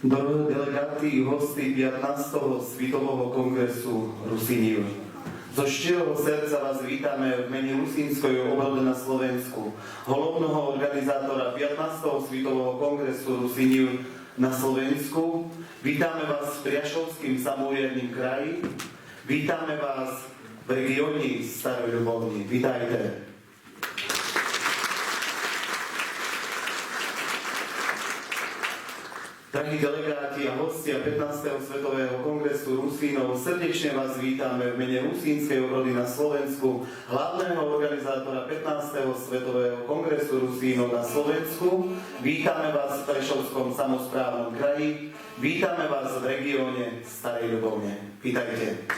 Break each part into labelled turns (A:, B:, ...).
A: Delegáti i hosty 15. Svitového kongresu Rusíniu. Zo štíroho srdca vás vítame v mene Rusínskej obrody na Slovensku, hlavného organizátora 15. Svitového kongresu Rusíniu na Slovensku. Vítame vás v Priašovským samouriadnym kraji. Vítame vás v regióne Starej Ľubovni. Vítajte. Drahí delegáti a hostia 15. Svetového kongresu Rusínov, srdečne vás vítame v mene Rusínskej obrody na Slovensku, hlavného organizátora 15. Svetového kongresu Rusínov na Slovensku. Vítame vás v Prešovskom samosprávnom kraji. Vítame vás v regióne Starej Ľubovne. Vítajte.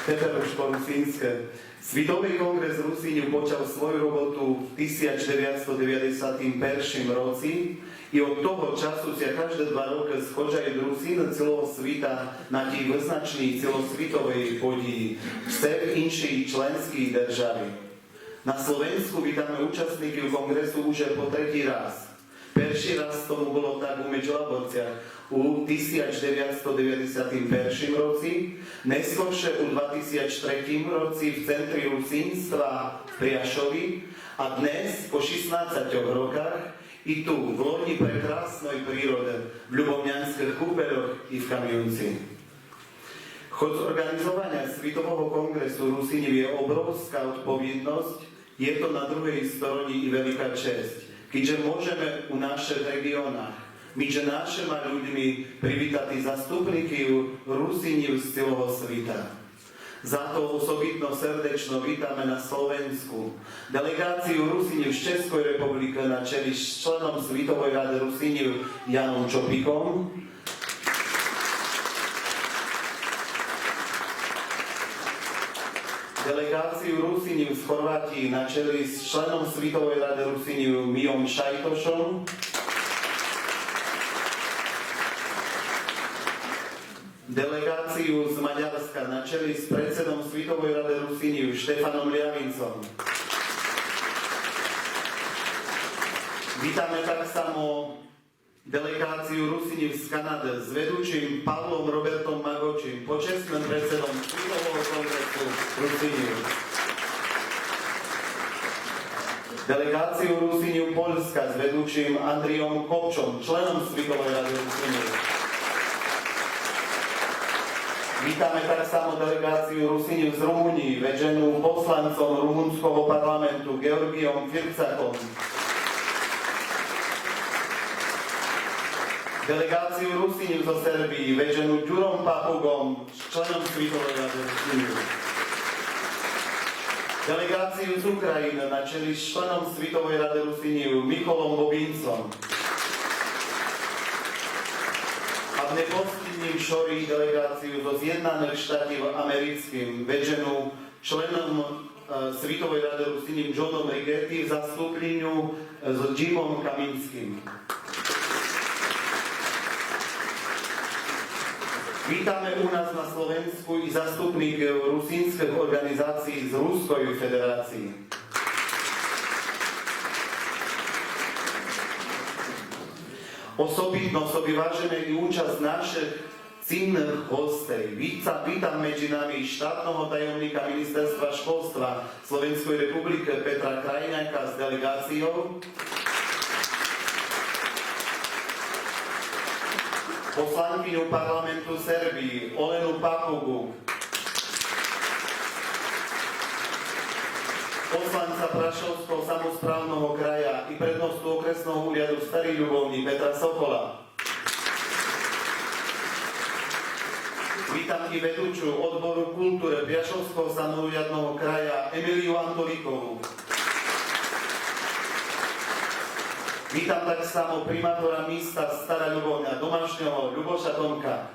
A: Peteruško Rusínske. Svitový kongres Rusíniu počal svoju robotu v 1991 roci i od toho času sa každé 2 roky schodžajú Rusíny celého svita na tí vyznační celosvitovej podí všech inších členských državí. Na Slovensku vítame účastníkov kongresu už po 3. raz. Prvý raz tomu bolo tak u Medželabociach u 1991 roci, neskôršie u 2003 roci v centri Rusínstva v Priašovi a dnes po 16 rokách i tu v loni prekrásnej prírode v Ľubovňanských kúpeľoch i v Kamionci. Chod zorganizovania Svitového kongresu Rusíniu je obrovská odpovednosť, je to na druhej strane i veľká česť, keďže môžeme u našich regiónach myže našimi ľuďmi privítať zastupníkov Rusíniu z celého sveta. Za to osobitno srdečno vítame na Slovensku delegáciu Rusíniu z Českej republiky na čeli s členom Svitovej rady Rusíniu Janom Čopikom, delegáciu Rusíniu z Chorvátii na čeli s členom Svitovej rady Rusíniu Mijom Šajtošom, delegáciu z Maďarska na čeli s predsedom Svitovej rady Rusíniu Štefanom Liavincom. Vítame tak samo delegáciu Rusíniu z Kanady s vedúčim Pavlom Robertom Magočím, počestným predsedom Svitového kongresu Rusíniu. Delegáciu Rusíniu Poľska s vedúčim Andriom Kopčom, členom Svitovej rady Rusíniu. Vítame tak samo delegáciu Rusíniu z Rumunii, vedenú poslancom rumunského parlamentu Georgiom Fircakom. Delegáciu Rusíniu zo Serbii, vedenú Ďurom Papugom, členom Svitovej rady Rusíniu. Delegáciu z Ukrajiny na čeli s členom Svitovej rady Rusíniu Mikolom Bobincom. A v neposledním šorí delegáciu zo Zjednaných štátov americkým, vedenú členom Svitovej rady Rusíniu Johnom Rigetti v zastúpeniu s Jimom Kaminským. Vítame u nás na Slovensku i zastupníkov rusínskych organizácií z Ruskej federácii. Osobitno sobie vážime i účasť našich cenných hostej. Vítam medzi nami štátneho tajomníka Ministerstva školstva Slovenskej republiky Petra Krajňáka s delegáciou, poslankyňu parlamentu Serbii Olenu Papugu, poslanca Prašovského samosprávneho kraja i prednostu okresného úriadu Starý Ľubovni Petra Sokola. Vítam i vedúču odboru kultúry Priašovského samouriadneho kraja Emiliu Antolíkovú. Vítam tak samo primátora místa Stará Ľubovňa domášneho Ľuboša Tomka.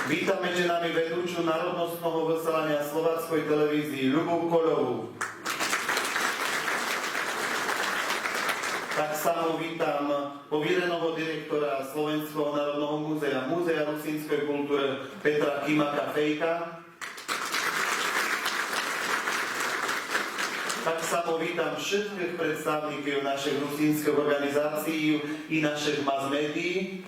A: Vítam medzi nami vedúču národnostného vysielania slováckej televízii Ľubu Koľovú. Tak samo vítam povereného direktora Slovenského národného múzea, Múzea rusínskej kultúry Petra Kimaka Fejka. Tak samo vítam všetkých predstavníkov našich rusínskych organizácií i našich mass médií.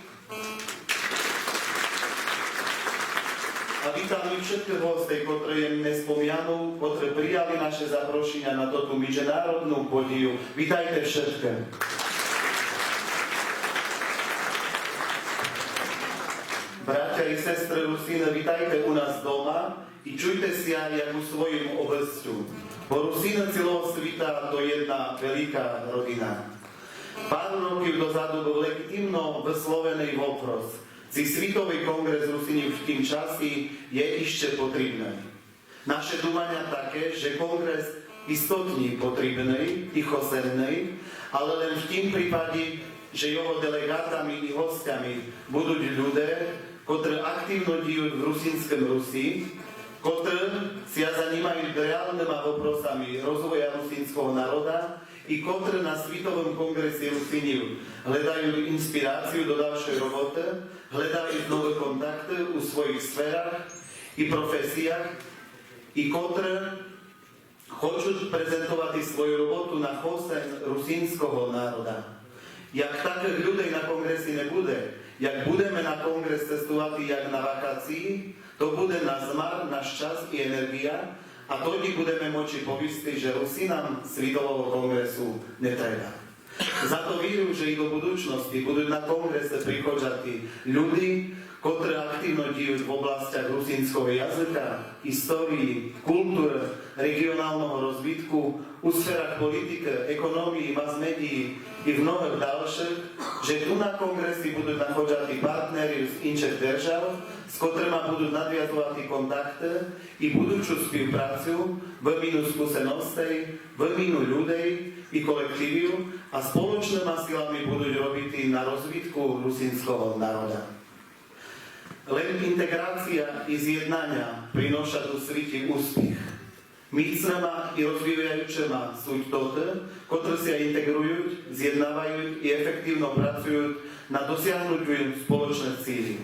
A: A vítam i všetkých hostí, ktorí nespomianú, ktorí prijali naše zaprošenia na toto medzinárodnú podiju. Vítajte všetkých. Bratia i sestry Rusíny, vítajte u nás doma i čujte si aj jak u svojim obecťu. Bo Rusíny celého sveta to je jedna veľká rodina. Pár rokov dozadu bol legitimno vyslovený vopros. Si Svitový kongres Rusíny v tým časi je ešte potrebný. Naše dúmania také, že kongres istotne potrebný i chosený, ale len v tým prípade, že jeho delegátami i hostiami budú ľudia, ktorí aktívno dijú v rusínskom Rusí, ktorí sa zanímajú reálnymi voprosami rozvoja rusínskeho národa i ktorí na Svitovom kongrese Rusíny hľadajú inšpiráciu do ďalšej roboty, hľadajú nové kontakty u svojich sférach i profesiách i ktorí chcú prezentovať svoju robotu na chosen rusínskeho národa. Jak takých ľudí na kongresi nebude, jak budeme na kongres cestovať jak na vakácii, to bude na zmar, náš čas i energia a todi budeme moči povistiť, že Rusínam Svitového kongresu netreba. Za to víru, že i do budúcnosti budú na kongrese prichodzati ľudí, ktorí aktívno dijú v oblastiach rusínskeho jazyka, histórii, kultúry, regionálneho rozvitku, u sférach politike, ekonomii, mass médií i v mnohých ďalších, že tu na kongresi budú nachodzati partneri z inších držav, s ktorými budú nadviazovať kontakty i budúču spoluprácu, výmenu skúseností, výmenu ľudí i kolektíviu a spoločnými silami budú robiť na rozvitku rusínskeho národa. Len integrácia i zjednania prináša do svete úspech. Mícnama i rozvíjajúcema sú tote, ktorí sa integrujú, zjednávajú i efektívno pracujú na dosiahnutiu spoločných cíľov.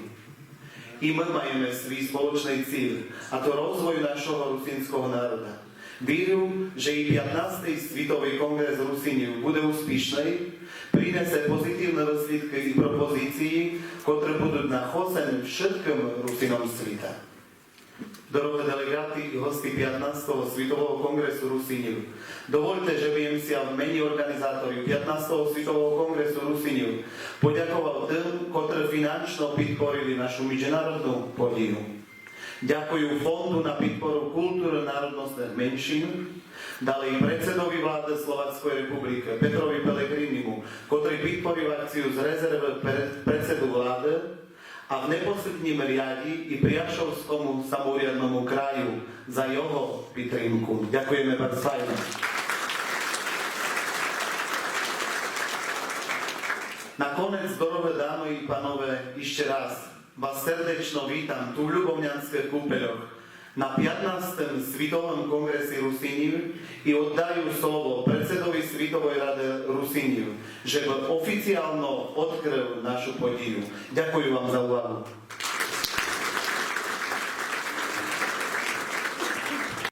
A: I my máme svoj spoločný cíl, a to rozvoj našho rusínskeho národa. Víru, že i 15. Svitový kongres Rusíny bude úspešný, prinese pozitívne výsledky i propozícií, ktoré budú na chosen všetkým Rusínom sveta. Dorohé delegáti i hosti 15. Svitového kongresu Rusíny, dovolte, že by si v mene organizátorov 15. Svitového kongresu Rusíny poďakoval tým, ktorí finančno podporili našu medzinárodnú podiju. Ďakujem Fondu na podporu kultúry národnostných menšín, ďalej predsedovi vlády Slovenskej republiky Petrovi Pellegrinimu, ktorý podporil akciu z rezervy predsedu vlády a v neposledním riadi i Priašovskému samoriadnemu kraju za jeho podporu. Ďakujeme vám vzájomne. Nakonec, dorohé dámy i panové, ešte raz vás srdečno vítam tu v Ľubovňanských kúpeľoch na 15. Svitovom kongrese Rusíny i oddajú slovo predsedovi Svitovej rady Rusíny, že by oficiálno odkryl našu podiju. Ďakujem vám za úvahu.